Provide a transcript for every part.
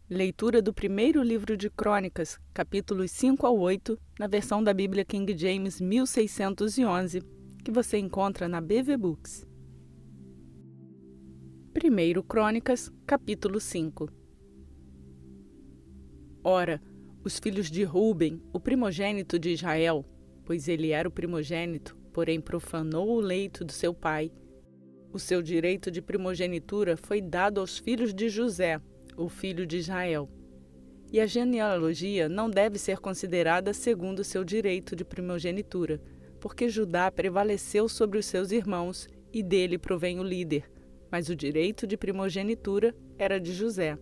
Leitura do primeiro livro de Crônicas, capítulos 5 ao 8, na versão da Bíblia King James 1611, que você encontra na BV Books. 1 Crônicas, capítulo 5. Ora, os filhos de Ruben, o primogênito de Israel, pois ele era o primogênito, porém profanou o leito do seu pai. O seu direito de primogenitura foi dado aos filhos de José, o filho de Israel. E a genealogia não deve ser considerada segundo o seu direito de primogenitura, porque Judá prevaleceu sobre os seus irmãos, e dele provém o líder, mas o direito de primogenitura era de José.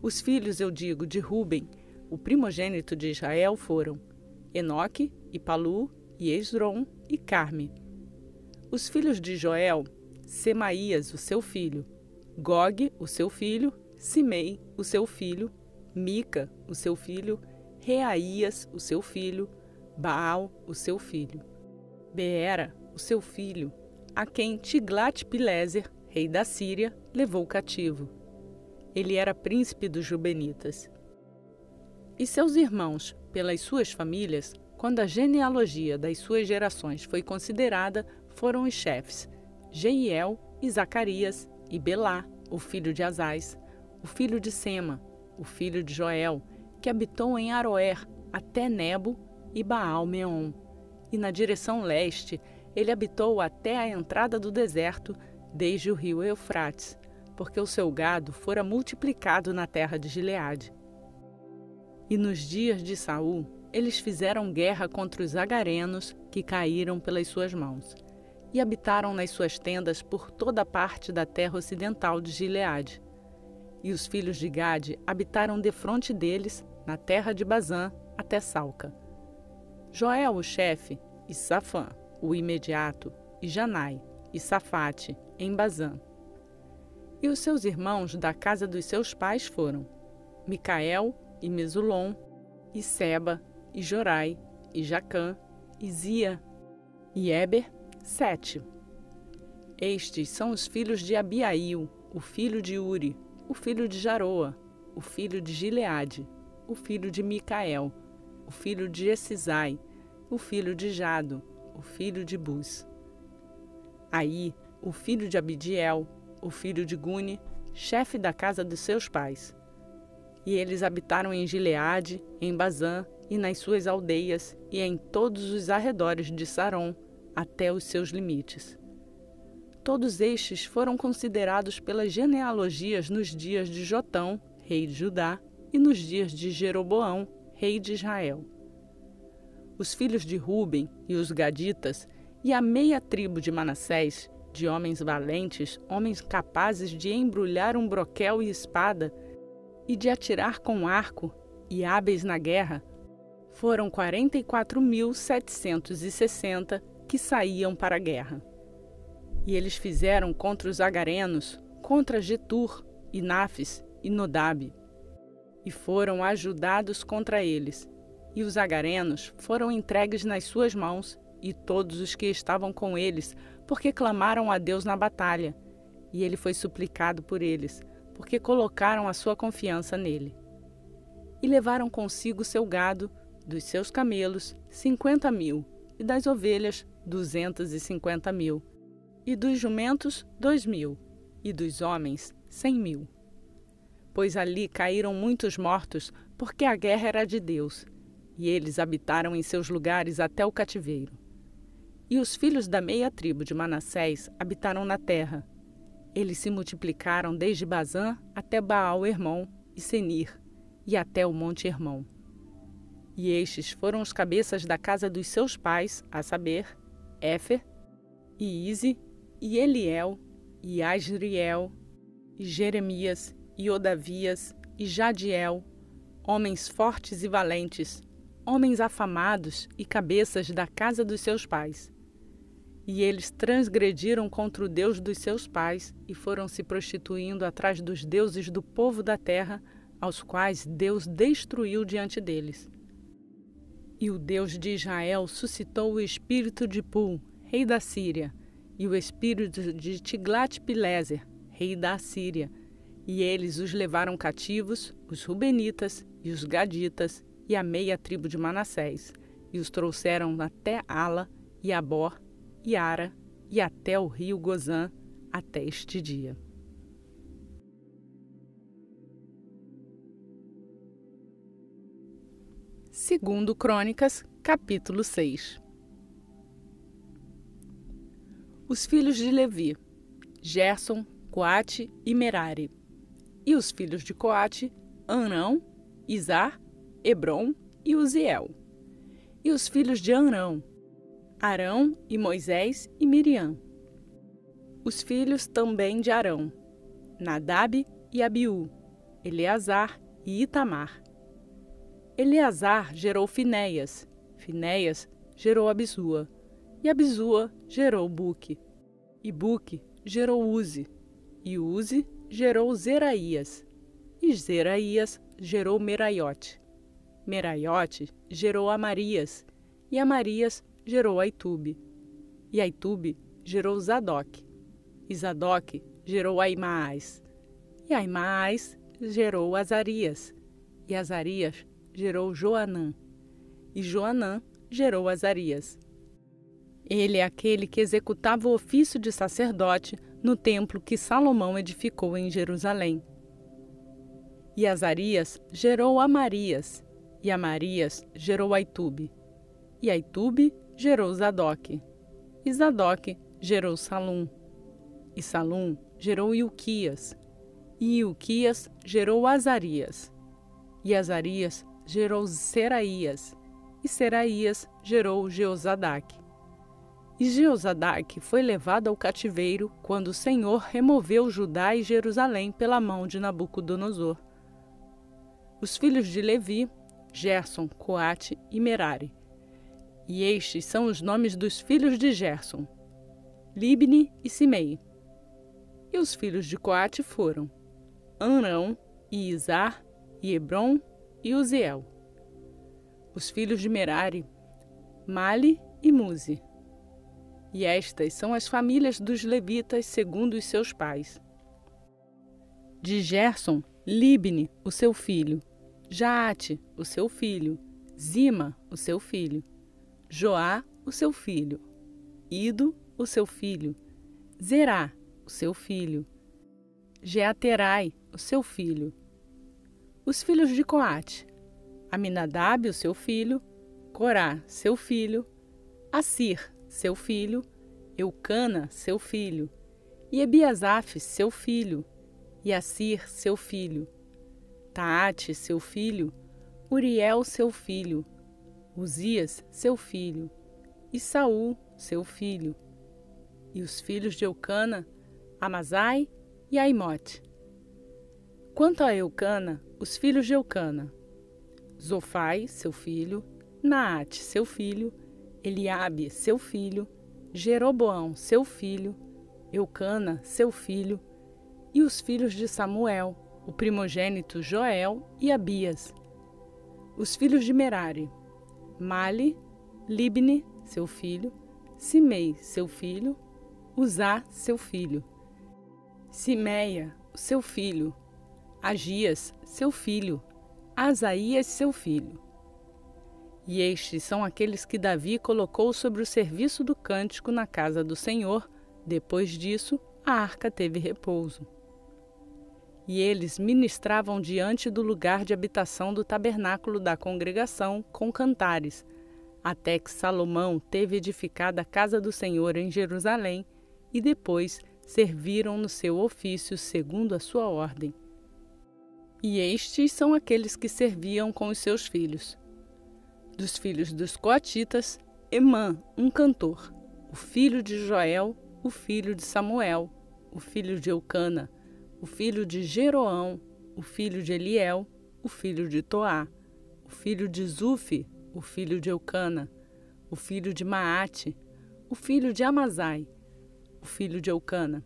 Os filhos, eu digo, de Ruben, o primogênito de Israel, foram Enoque, e Palu, e Esrom, e Carme. Os filhos de Joel, Semaías, o seu filho, Gog, o seu filho, Simei, o seu filho, Mica, o seu filho, Reaías, o seu filho, Baal, o seu filho, Beera, o seu filho, a quem Tiglat-Pileser, rei da Síria, levou cativo. Ele era príncipe dos Rubenitas. E seus irmãos, pelas suas famílias, quando a genealogia das suas gerações foi considerada, foram os chefes, Jeiel e Zacarias, e Belá, o filho de Azaz, o filho de Sema, o filho de Joel, que habitou em Aroer até Nebo e Baal-Meon. E na direção leste, ele habitou até a entrada do deserto, desde o rio Eufrates, porque o seu gado fora multiplicado na terra de Gileade. E nos dias de Saul, eles fizeram guerra contra os agarenos que caíram pelas suas mãos, e habitaram nas suas tendas por toda a parte da terra ocidental de Gileade. E os filhos de Gade habitaram defronte deles, na terra de Bazã, até Salca. Joel, o chefe, e Safã, o imediato, e Janai, e Safate, em Bazã. E os seus irmãos da casa dos seus pais foram Micael, e Mesulom, e Seba, e Jorai, e Jacã, e Zia, e Eber, 7. Estes são os filhos de Abiail, o filho de Uri, o filho de Jaroa, o filho de Gileade, o filho de Micael, o filho de Esizai, o filho de Jado, o filho de Bus. Aí, o filho de Abidiel, o filho de Guni, chefe da casa dos seus pais. E eles habitaram em Gileade, em Bazã, e nas suas aldeias, e em todos os arredores de Saron, até os seus limites. Todos estes foram considerados pelas genealogias nos dias de Jotão, rei de Judá, e nos dias de Jeroboão, rei de Israel. Os filhos de Ruben e os gaditas, e a meia tribo de Manassés, de homens valentes, homens capazes de embrulhar um broquel e espada, e de atirar com arco, e hábeis na guerra, foram 44.760 que saíam para a guerra. E eles fizeram contra os agarenos, contra Getur, e Nafis, e Nodab, e foram ajudados contra eles. E os agarenos foram entregues nas suas mãos, e todos os que estavam com eles, porque clamaram a Deus na batalha. E ele foi suplicado por eles, porque colocaram a sua confiança nele. E levaram consigo seu gado, dos seus camelos, 50.000, e das ovelhas, 250.000, e dos jumentos, 2.000, e dos homens, 100.000. Pois ali caíram muitos mortos, porque a guerra era de Deus, e eles habitaram em seus lugares até o cativeiro. E os filhos da meia tribo de Manassés habitaram na terra. Eles se multiplicaram desde Bazã até Baal-Hermon e Senir, e até o monte Hermon. E estes foram os cabeças da casa dos seus pais, a saber, Éfer, e Ize, e Eliel, e Asriel, e Jeremias, e Odavias, e Jadiel, homens fortes e valentes, homens afamados e cabeças da casa dos seus pais. E eles transgrediram contra o Deus dos seus pais e foram se prostituindo atrás dos deuses do povo da terra, aos quais Deus destruiu diante deles. E o Deus de Israel suscitou o espírito de Pul, rei da Síria, e o espírito de Tiglat-Pileser, rei da Assíria, E eles os levaram cativos, os Rubenitas e os Gaditas, e a meia tribo de Manassés, e os trouxeram até Ala, e Abor, e Ara, e até o rio Gozã, até este dia. Segundo Crônicas, capítulo 6. Os filhos de Levi: Gerson, Coate e Merari. E os filhos de Coate: Amrão, Izar, Hebron e Uziel. E os filhos de Amrão: Arão e Moisés e Miriam. Os filhos também de Arão: Nadab e Abiú, Eleazar e Itamar. Eleazar gerou Finéias, Finéias gerou Abisua, e Abisua gerou Buque, e Buque gerou Uzi, e Uzi gerou Zeraías, e Zeraías gerou Meraiote. Meraiote gerou Amarias, e Amarias gerou Aitube, e Aitube gerou Zadoc, e Zadoc gerou Aimaas, e Aimaas gerou Azarias, e Azarias gerou Joanã, e Joanã gerou Azarias. Ele é aquele que executava o ofício de sacerdote no templo que Salomão edificou em Jerusalém. E Azarias gerou Amarias, e Amarias gerou Aitube, e Aitube gerou Zadoc, e Zadoc gerou Salum, e Salum gerou Ilquias, e Ilquias gerou Azarias, e Azarias gerou Seraías, e Seraías gerou Jeozadaque. E Jeozadaque foi levado ao cativeiro quando o Senhor removeu Judá e Jerusalém pela mão de Nabucodonosor. Os filhos de Levi: Gerson, Coate e Merari. E estes são os nomes dos filhos de Gerson: Libni e Simei. E os filhos de Coate foram Amrão e Izar e Hebron e Uziel. Os filhos de Merari: Mali e Muzi. E estas são as famílias dos levitas segundo os seus pais. De Gerson: Libni, o seu filho, Jaate, o seu filho, Zima, o seu filho, Joá, o seu filho, Ido, o seu filho, Zerá, o seu filho, Jeaterai, o seu filho. Os filhos de Coate: Aminadab, o seu filho, Corá, seu filho, Assir, seu filho, Eucana, seu filho, e Ebiasaf, seu filho, e Assir, seu filho, Taate, seu filho, Uriel, seu filho, Uzias, seu filho, e Saul, seu filho. E os filhos de Eucana: Amazai e Aimote. Quanto a Eucana, os filhos de Eucana: Zofai, seu filho, Naate, seu filho, Eliabe, seu filho, Jeroboão, seu filho, Eucana, seu filho, e os filhos de Samuel, o primogênito Joel e Abias. Os filhos de Merari: Mali, Libni, seu filho, Simei, seu filho, Uzá, seu filho, Simeia, seu filho, Agias, seu filho, Asaías, seu filho. E estes são aqueles que Davi colocou sobre o serviço do cântico na casa do Senhor. Depois disso, a arca teve repouso. E eles ministravam diante do lugar de habitação do tabernáculo da congregação com cantares, até que Salomão teve edificada a casa do Senhor em Jerusalém, e depois serviram no seu ofício segundo a sua ordem. E estes são aqueles que serviam com os seus filhos. Dos filhos dos coatitas: Emã, um cantor, o filho de Joel, o filho de Samuel, o filho de Eucana, o filho de Jeroão, o filho de Eliel, o filho de Toá, o filho de Zufi, o filho de Eucana, o filho de Maate, o filho de Amazai, o filho de Eucana,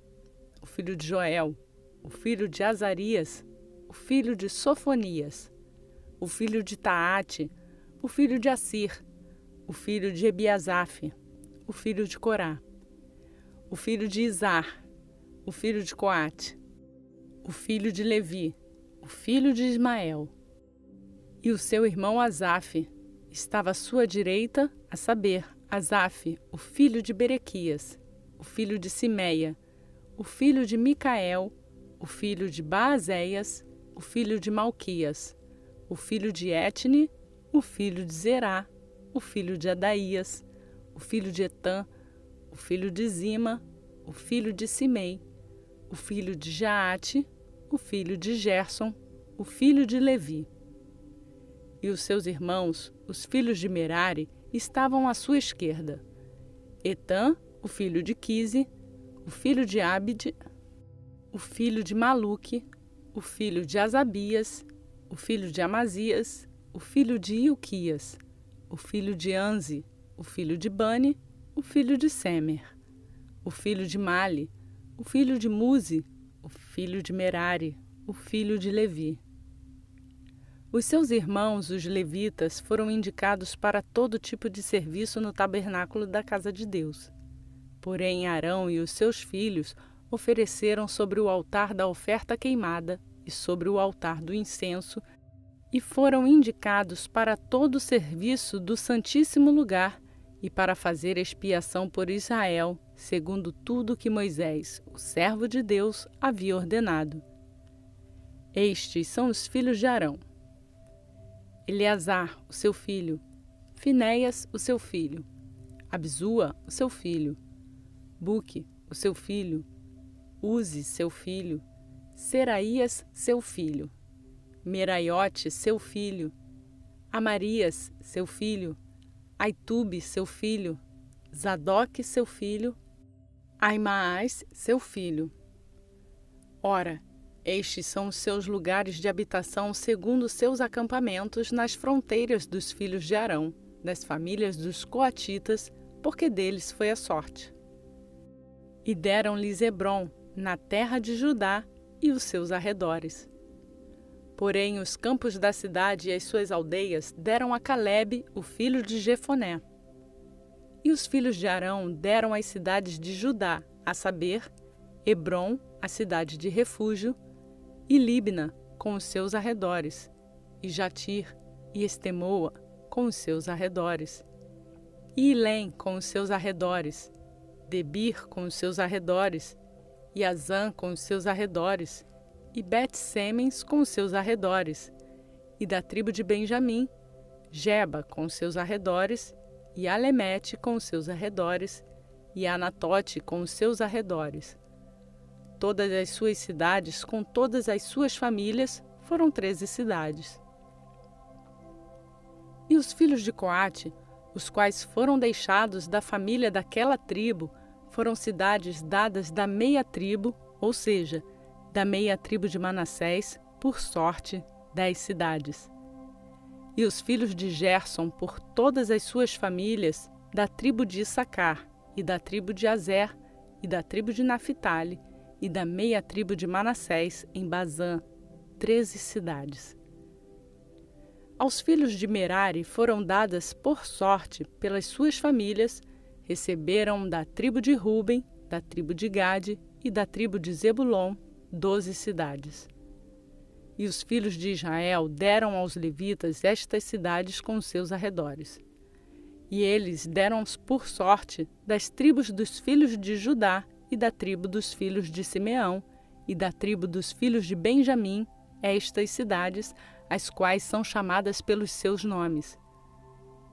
o filho de Joel, o filho de Azarias, o filho de Sofonias, o filho de Taate, o filho de Assir, o filho de Ebiasaf, o filho de Corá, o filho de Izar, o filho de Coate, o o filho de Levi, o filho de Ismael. E o seu irmão Asaf estava à sua direita, a saber, Asaf, o filho de Berequias, o filho de Simeia, o filho de Micael, o filho de Baazéias, o filho de Malquias, o filho de Etne, o filho de Zerá, o filho de Adaías, o filho de Etã, o filho de Zima, o filho de Simei, o filho de Jaate, o filho de Gerson, o filho de Levi. E os seus irmãos, os filhos de Merari, estavam à sua esquerda. Etã, o filho de Quise, o filho de Abide, o filho de Maluque, o filho de Asabias, o filho de Amazias, o filho de Ilquias, o filho de Anzi, o filho de Bani, o filho de Semer, o filho de Mali, o filho de Muzi, o filho de Merari, o filho de Levi. Os seus irmãos, os levitas, foram indicados para todo tipo de serviço no tabernáculo da casa de Deus. Porém, Arão e os seus filhos ofereceram sobre o altar da oferta queimada e sobre o altar do incenso, e foram indicados para todo o serviço do Santíssimo Lugar e para fazer expiação por Israel, segundo tudo que Moisés, o servo de Deus, havia ordenado. Estes são os filhos de Arão: Eleazar, o seu filho, Finéias, o seu filho, Absua, o seu filho, Buque, o seu filho, Uzi, seu filho, Seraías, seu filho, Meraiote, seu filho, Amarias, seu filho, Aitube, seu filho, Zadoque, seu filho, Aimaás, seu filho. Ora, estes são os seus lugares de habitação segundo seus acampamentos nas fronteiras dos filhos de Arão, das famílias dos coatitas, porque deles foi a sorte. E deram-lhes Hebrom, na terra de Judá, e os seus arredores. Porém, os campos da cidade e as suas aldeias deram a Calebe, o filho de Jefoné. E os filhos de Arão deram as cidades de Judá, a saber, Hebrom, a cidade de refúgio, e Libna, com os seus arredores, e Jatir, e Estemoa, com os seus arredores, e Ilém, com os seus arredores, Debir, com os seus arredores, e Azã, com os seus arredores, e Bet-Semens, com os seus arredores, e da tribo de Benjamim, Geba, com os seus arredores, e Alemete, com os seus arredores, e Anatote, com os seus arredores. Todas as suas cidades, com todas as suas famílias, foram 13 cidades. E os filhos de Coate, os quais foram deixados da família daquela tribo, foram cidades dadas da meia tribo, ou seja, da meia tribo de Manassés, por sorte, 10 cidades. E os filhos de Gerson, por todas as suas famílias, da tribo de Issacar, e da tribo de Azer, e da tribo de Naphtali, e da meia tribo de Manassés, em Bazã, 13 cidades. Aos filhos de Merari foram dadas por sorte, pelas suas famílias, receberam da tribo de Ruben, da tribo de Gade e da tribo de Zebulon 12 cidades. E os filhos de Israel deram aos levitas estas cidades com seus arredores. E eles deram por sorte das tribos dos filhos de Judá e da tribo dos filhos de Simeão e da tribo dos filhos de Benjamim estas cidades, as quais são chamadas pelos seus nomes.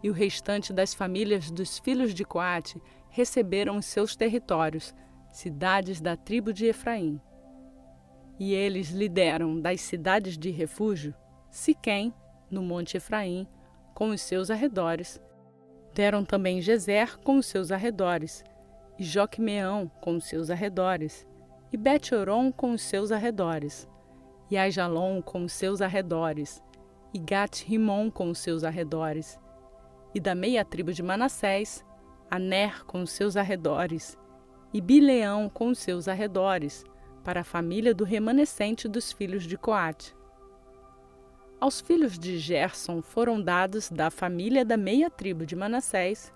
E o restante das famílias dos filhos de Coate receberam os seus territórios, cidades da tribo de Efraim. E eles lhe deram das cidades de refúgio, Siquém, no monte Efraim, com os seus arredores. Deram também Gezer com os seus arredores, e Joquemeão com os seus arredores, e Bet-Horon com os seus arredores, e Aijalon com os seus arredores, e Gat-Rimon com os seus arredores, e da meia tribo de Manassés, Aner com os seus arredores, e Bileão com os seus arredores, para a família do remanescente dos filhos de Coate. Aos filhos de Gerson foram dados da família da meia tribo de Manassés,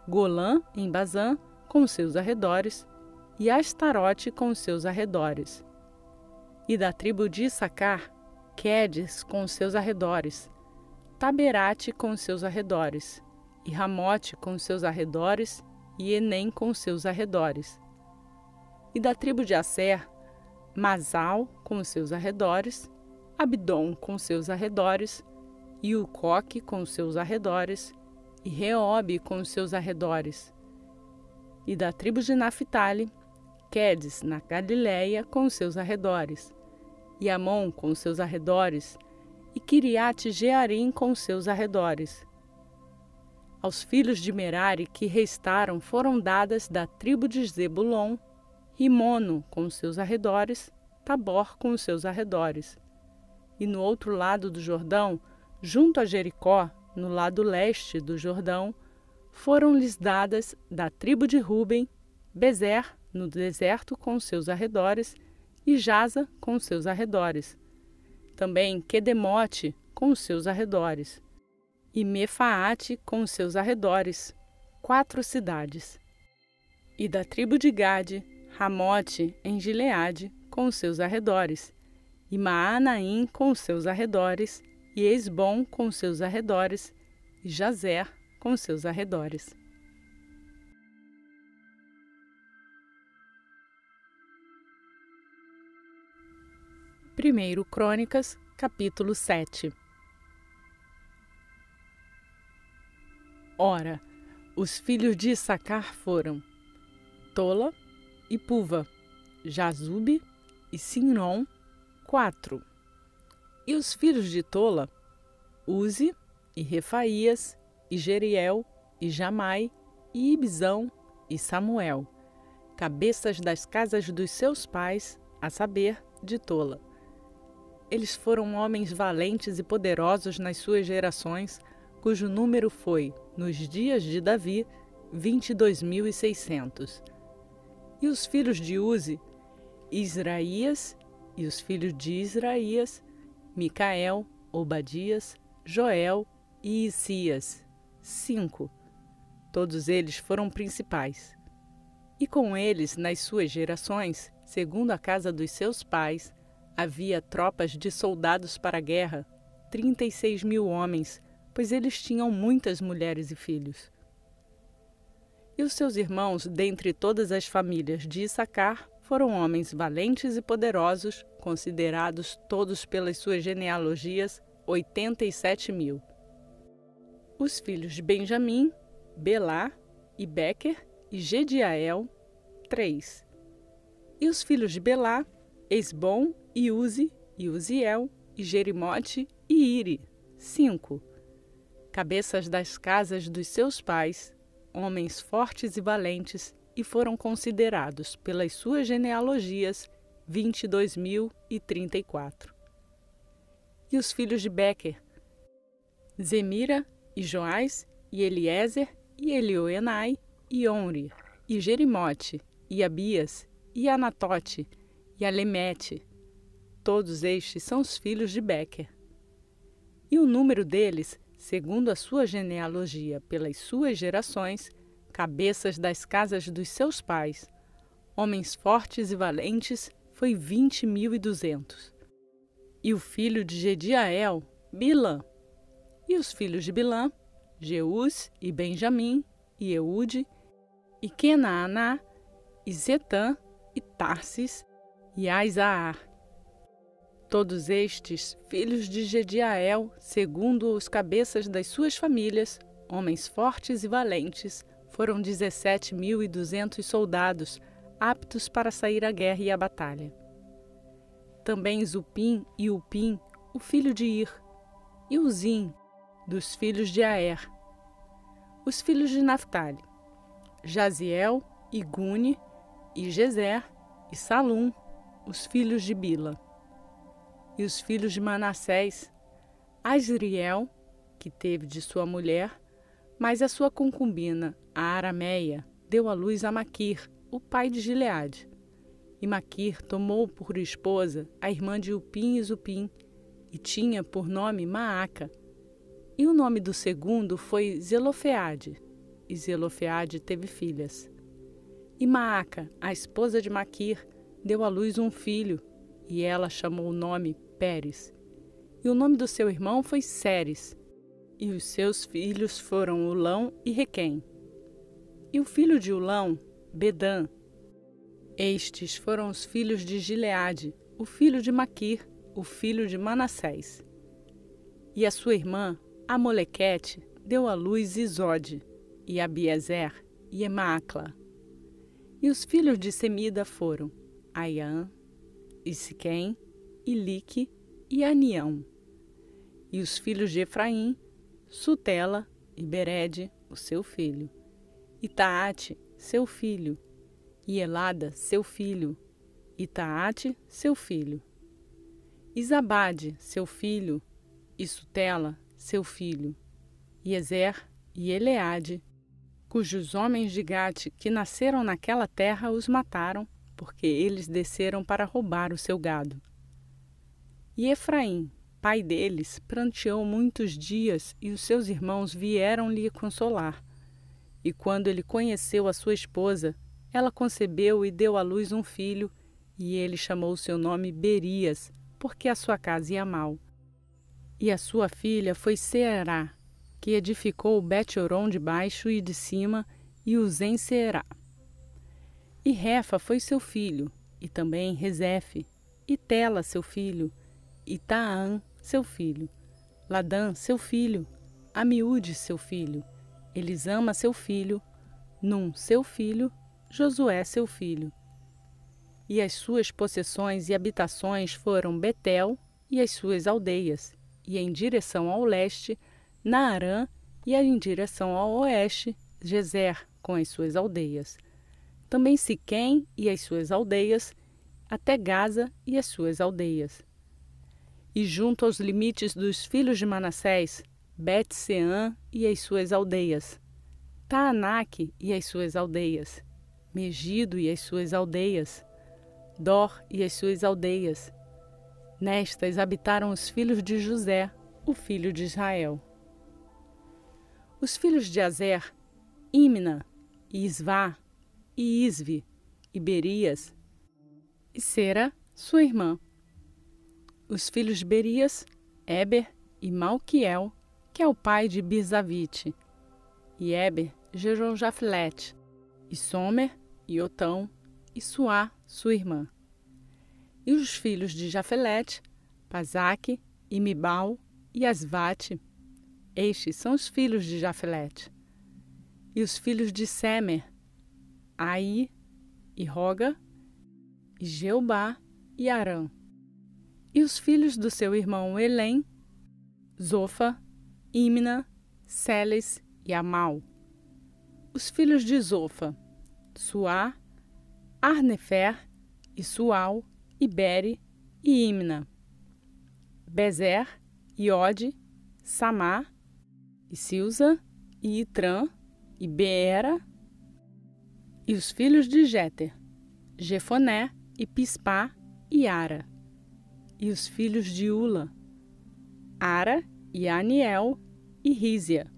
Golã, em Bazã, com os seus arredores, e Astarote com os seus arredores. E da tribo de Issacar, Quedes com os seus arredores, Taberate com os seus arredores, e Ramote com os seus arredores, e Enem com os seus arredores. E da tribo de Asser, Masal com os seus arredores, Abdom com os seus arredores, e Ucoque com os seus arredores, e Reobe com os seus arredores. E da tribo de Naphtali, Quedes na Galileia com os seus arredores, e Amon com os seus arredores, e Quiriate Jearim com os seus arredores. Aos filhos de Merari que restaram foram dadas da tribo de Zebulon, Rimono com os seus arredores, Tabor com os seus arredores. E no outro lado do Jordão, junto a Jericó, no lado leste do Jordão, foram-lhes dadas da tribo de Ruben, Bezer, no deserto com os seus arredores, e Jaza com os seus arredores. Também Quedemote com os seus arredores, e Mefaate com os seus arredores, 4 cidades. E da tribo de Gade, Ramote em Gileade com os seus arredores, e Maanaim com os seus arredores, e Esbom com os seus arredores, e Jazer com os seus arredores. Primeiro Crônicas, capítulo 7. Ora, os filhos de Issacar foram Tola e Puva, Jazube e Sinron, 4. E os filhos de Tola, Uzi e Refaías, e Jeriel, e Jamai, e Ibzão, e Samuel, cabeças das casas dos seus pais, a saber, de Tola. Eles foram homens valentes e poderosos nas suas gerações, cujo número foi, nos dias de Davi, 22.600. E os filhos de Uzi, Israías, e os filhos de Israías, Micael, Obadias, Joel e Isias, 5. Todos eles foram principais. E com eles, nas suas gerações, segundo a casa dos seus pais, havia tropas de soldados para a guerra, 36.000 homens, pois eles tinham muitas mulheres e filhos. E os seus irmãos, dentre todas as famílias de Issacar, foram homens valentes e poderosos, considerados todos pelas suas genealogias, 87.000. Os filhos de Benjamim, Belá, e Bequer, e Gediael, 3. E os filhos de Belá, Esbom, e Uzi, e Uziel, e Jerimote, e Iri, 5. Cabeças das casas dos seus pais, homens fortes e valentes, e foram considerados pelas suas genealogias 22.034. E os filhos de Bequer, Zemira, e Joás, e Eliezer, e Elioenai, e Onri, e Jerimote, e Abias, e Anatote, e Alemete. Todos estes são os filhos de Bequer. E o número deles, segundo a sua genealogia pelas suas gerações, cabeças das casas dos seus pais, homens fortes e valentes, foi 20.200. E o filho de Gediael, Bilã. E os filhos de Bilã, Jeús e Benjamim, e Eude, e Kenaaná, e Zetã, e Tarsis, e Aizaar. Todos estes, filhos de Gediael, segundo os cabeças das suas famílias, homens fortes e valentes, foram 17.200 soldados, aptos para sair à guerra e à batalha. Também Zupim e Upim, o filho de Ir, e Uzim, dos filhos de Aer. Os filhos de Naphtali, Jaziel, e Guni, e Gezer, e Salum, os filhos de Bila. E os filhos de Manassés, Asriel, que teve de sua mulher, mas a sua concubina, a Arameia, deu à luz a Maquir, o pai de Gileade. E Maquir tomou por esposa a irmã de Upim e Zupim, e tinha por nome Maaca. E o nome do segundo foi Zelofeade, e Zelofeade teve filhas. E Maaca, a esposa de Maquir, deu à luz um filho, e ela chamou o nome Pérez. E o nome do seu irmão foi Ceres. E os seus filhos foram Ulão e Requém. E o filho de Ulão, Bedã. Estes foram os filhos de Gileade, o filho de Maquir, o filho de Manassés. E a sua irmã, Amolequete, deu à luz Isode, e Abiezer, e Emacla. E os filhos de Semida foram Aiã, e Siquém, e Lique, e Anião. E os filhos de Efraim, Sutela, e Berede, o seu filho, e Taate, seu filho, e Elada, seu filho, e Taate, seu filho, e Zabade, seu filho, e Sutela, seu filho, e Ezer e Eleade, cujos homens de Gate que nasceram naquela terra os mataram, porque eles desceram para roubar o seu gado. E Efraim, pai deles, pranteou muitos dias, e os seus irmãos vieram lhe consolar. E quando ele conheceu a sua esposa, ela concebeu e deu à luz um filho, e ele chamou o seu nome Berias, porque a sua casa ia mal. E a sua filha foi Seerá, que edificou Bet-Horon de baixo e de cima, e Uzem Seerá. E Refa foi seu filho, e também Rezefe, e Tela seu filho, e Taã seu filho, Ladã seu filho, Amiúde seu filho, Elisama seu filho, Num seu filho, Josué seu filho. E as suas possessões e habitações foram Betel e as suas aldeias, e em direção ao leste, Naarã, e em direção ao oeste, Gezer, com as suas aldeias. Também Siquém e as suas aldeias, até Gaza e as suas aldeias. E junto aos limites dos filhos de Manassés, Bet-Seã e as suas aldeias, Taanaque e as suas aldeias, Megido e as suas aldeias, Dor e as suas aldeias. Nestas habitaram os filhos de José, o filho de Israel. Os filhos de Azer, Imna, e Isvá, e Isvi, e Berias, e Sera, sua irmã. Os filhos de Berias, Éber e Malquiel, que é o pai de Bizavite. E Éber gerou Jaflete, e Somer, e Otão, e Suá, sua irmã. E os filhos de Jafelete, Pazaque, e Mibal, e Asvate. Estes são os filhos de Jafelete. E os filhos de Semer, Aí, e Roga, e Jeubá, e Arã. E os filhos do seu irmão Elém, Zofa, Imna, Seles e Amal. Os filhos de Zofa, Suá, Arnefer, e Sual, e Bere, e Imna. Bezer, e Ode, Samá, e Silza, e Itrã, e Beera. E os filhos de Jéter, Jefoné, e Pispá, e Ara. E os filhos de Ula, Ara, e Aniel, e Rízia.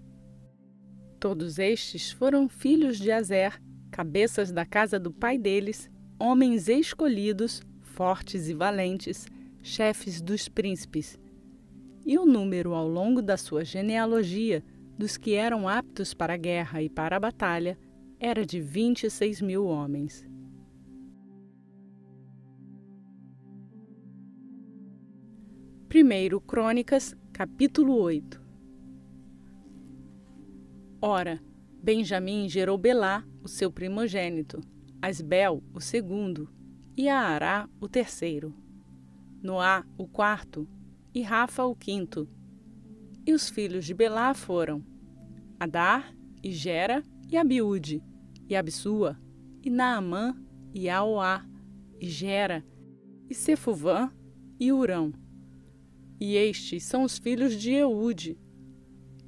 Todos estes foram filhos de Azer, cabeças da casa do pai deles, homens escolhidos, fortes e valentes, chefes dos príncipes. E o número ao longo da sua genealogia dos que eram aptos para a guerra e para a batalha era de 26.000 homens. Primeiro Crônicas, capítulo 8. Ora, Benjamim gerou Belá, o seu primogênito, Asbel, o segundo, e Aará, o terceiro, Noá, o quarto, e Rafa, o quinto. E os filhos de Belá foram Adar, e Gera, e Abiúde, e Absua, e Naamã, e Aoá, e Gera, e Sefuvã, e Urão. E estes são os filhos de Eude.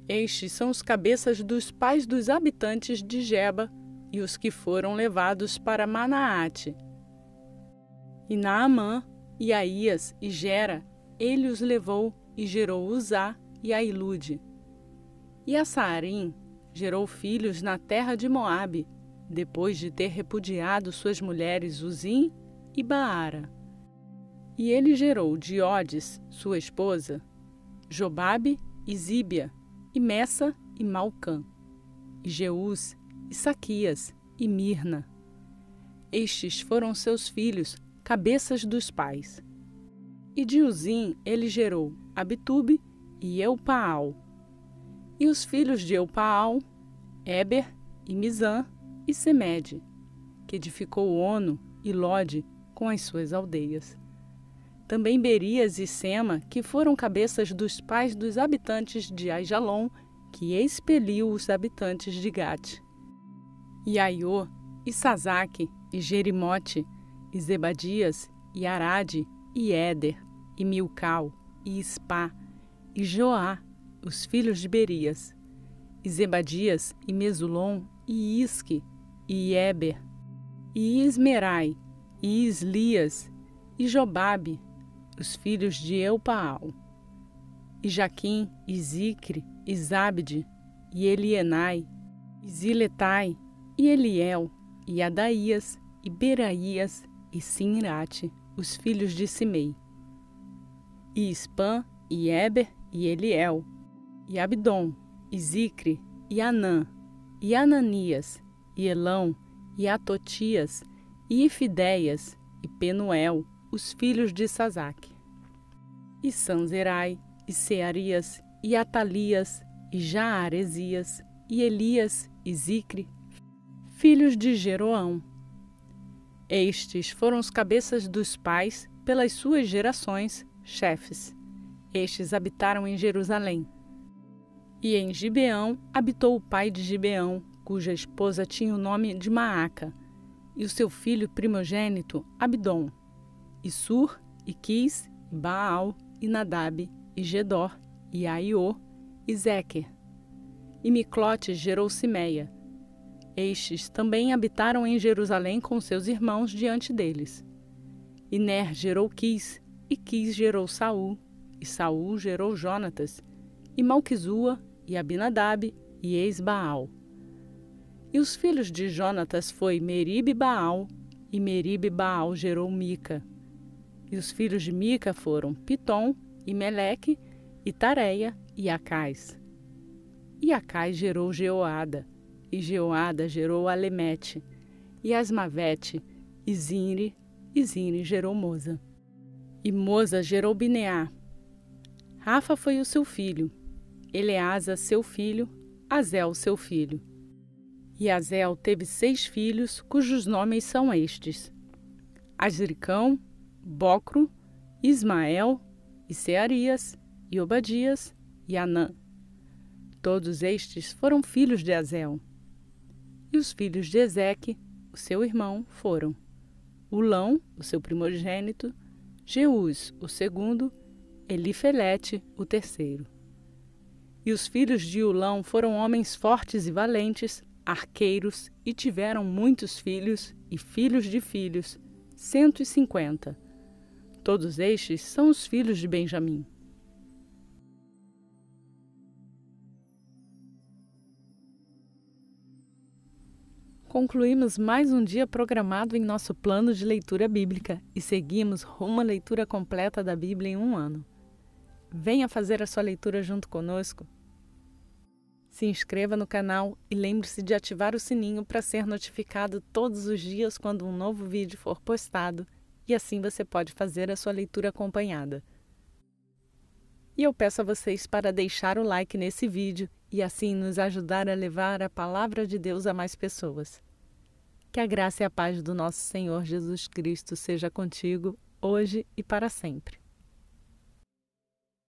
Estes são os cabeças dos pais dos habitantes de Geba e os que foram levados para Manaate. E Naamã, e Aías, e Gera, ele os levou e gerou Uzá e Ailude. E a Saarim gerou filhos na terra de Moabe, depois de ter repudiado suas mulheres Uzim e Baara. E ele gerou de Odes, sua esposa, Jobabe e Zíbia, e Messa e Malcã, e Jeús, e Saquias, e Mirna. Estes foram seus filhos, cabeças dos pais. E de Uzim ele gerou Abitube e Elpaal. E os filhos de Elpaal, Éber e Mizã e Semede, que edificou Ono e Lode com as suas aldeias. Também Berias e Sema, que foram cabeças dos pais dos habitantes de Aijalon, que expeliu os habitantes de Gate. E Aiô, e Sazaque, e Jerimote, e Zebadias, e Arade, e Éder, e Milcal, e Ispá, e Joá, os filhos de Berias, e Zebadias, e Mesulom, e Isque, e Éber, e Ismerai, e Islias, e Jobabe, os filhos de Elpaal, e Jaquim, e Zicre, e Zabde, e Elienai, e Ziletai, e Eliel, e Adaías, e Beraías, e Sinrate, os filhos de Simei, e Ispã, e Éber, e Eliel, e Abdom, e Zicre, e Anã, e Ananias, e Elão, e Atotias, e Ifidéias, e Penuel, os filhos de Sazaque, e Sanzerai, e Searias, e Atalias, e Jaaresias, e Elias, e Zicre, filhos de Jeroão. Estes foram os cabeças dos pais, pelas suas gerações, chefes. Estes habitaram em Jerusalém. E em Gibeão habitou o pai de Gibeão, cuja esposa tinha o nome de Maaca, e o seu filho primogênito, Abdom, e Sur, e Quis, e Baal, e Nadab, e Gedor, e Aiô, e Zequer. E Miclote gerou Simeia. Estes também habitaram em Jerusalém com seus irmãos diante deles. E Ner gerou Quis, e Quis gerou Saul, e Saul gerou Jonatas, e Malquizua, e Abinadab, e Esbaal. E os filhos de Jonatas foi Meribe-Baal, e Meribe-Baal gerou Mica. E os filhos de Mica foram Pitom, e Meleque, e Tareia, e Acais. E Acais gerou Jeoada, e Jeoada gerou Alemete, e Asmavete, e Zinri gerou Moza. E Moza gerou Bineá. Rafa foi o seu filho, Eleasa seu filho, Azel seu filho. E Azel teve 6 filhos, cujos nomes são estes: Azricão, Bocro, Ismael, e Searias, e Obadias, e Anã. Todos estes foram filhos de Azel. E os filhos de Ezeque, o seu irmão, foram Ulão, o seu primogênito, Jeús, o segundo, Elifelete, o terceiro. E os filhos de Ulão foram homens fortes e valentes, arqueiros, e tiveram muitos filhos e filhos de filhos, 150. Todos estes são os filhos de Benjamim. Concluímos mais um dia programado em nosso plano de leitura bíblica e seguimos rumo à leitura completa da Bíblia em um ano. Venha fazer a sua leitura junto conosco. Se inscreva no canal e lembre-se de ativar o sininho para ser notificado todos os dias quando um novo vídeo for postado, e assim você pode fazer a sua leitura acompanhada. E eu peço a vocês para deixar o like nesse vídeo e assim nos ajudar a levar a palavra de Deus a mais pessoas. Que a graça e a paz do nosso Senhor Jesus Cristo seja contigo, hoje e para sempre.